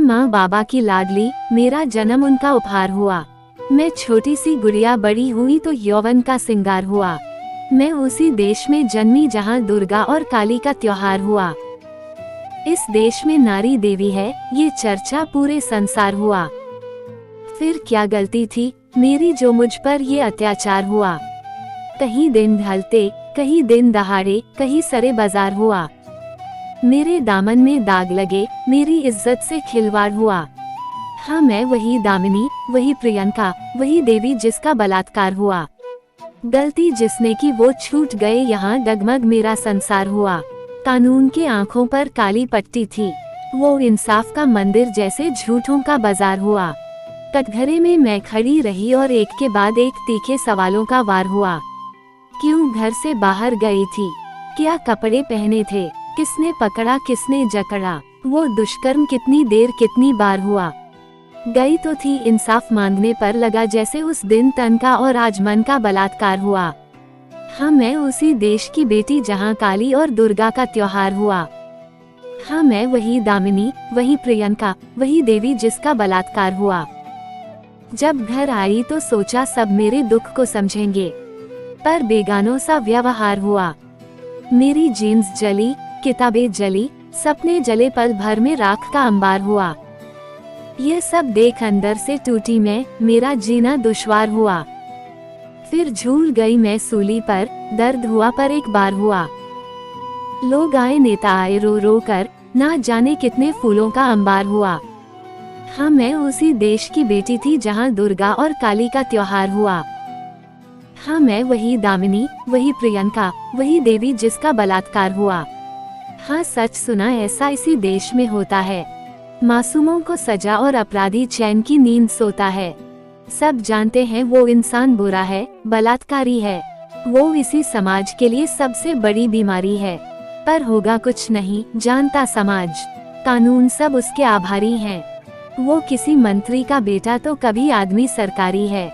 माँ बाबा की लाडली, मेरा जन्म उनका उपहार हुआ। मैं छोटी सी गुड़िया बड़ी हुई तो यौवन का सिंगार हुआ। मैं उसी देश में जन्मी जहाँ दुर्गा और काली का त्योहार हुआ। इस देश में नारी देवी है, ये चर्चा पूरे संसार हुआ। फिर क्या गलती थी मेरी जो मुझ पर ये अत्याचार हुआ। कहीं दिन ढलते, कहीं दिन दहाड़े, कहीं सरे बाजार हुआ। मेरे दामन में दाग लगे, मेरी इज्जत से खिलवाड़ हुआ। हाँ, मैं वही दामिनी, वही प्रियंका, वही देवी जिसका बलात्कार हुआ। गलती जिसने की वो छूट गए, यहाँ डगमग मेरा संसार हुआ। कानून के आंखों पर काली पट्टी थी, वो इंसाफ का मंदिर जैसे झूठों का बाजार हुआ। कटघरे में मैं खड़ी रही और एक के बाद एक तीखे सवालों का वार हुआ। क्यों घर से बाहर गई थी, क्या कपड़े पहने थे, किसने पकड़ा किसने जकड़ा, वो दुष्कर्म कितनी देर कितनी बार हुआ। गई तो थी इंसाफ मांगने पर लगा जैसे उस दिन तन का और आज मन का बलात्कार हुआ। हाँ, मैं उसी देश की बेटी जहाँ काली और दुर्गा का त्योहार हुआ। हाँ, मैं वही दामिनी, वही प्रियंका, वही देवी जिसका बलात्कार हुआ। जब घर आई तो सोचा सब मेरे दुख को समझेंगे, पर बेगानों सा व्यवहार हुआ। मेरी जीन्स जली, किताबें जली, सपने जले, पल भर में राख का अंबार हुआ। ये सब देख अंदर से टूटी मैं, मेरा जीना दुश्वार हुआ। फिर झूल गई मैं सूली पर, दर्द हुआ पर एक बार हुआ। लोग आए नेता आए रो रो कर, ना जाने कितने फूलों का अंबार हुआ। हाँ, मैं उसी देश की बेटी थी जहाँ दुर्गा और काली का त्योहार हुआ। हाँ, मैं वही दामिनी, वही प्रियंका, वही देवी जिसका बलात्कार हुआ। हाँ, सच सुना ऐसा इसी देश में होता है। मासूमों को सजा और अपराधी चैन की नींद सोता है। सब जानते हैं वो इंसान बुरा है, बलात्कारी है, वो इसी समाज के लिए सबसे बड़ी बीमारी है। पर होगा कुछ नहीं जानता समाज, कानून सब उसके आभारी हैं। वो किसी मंत्री का बेटा तो कभी आदमी सरकारी है।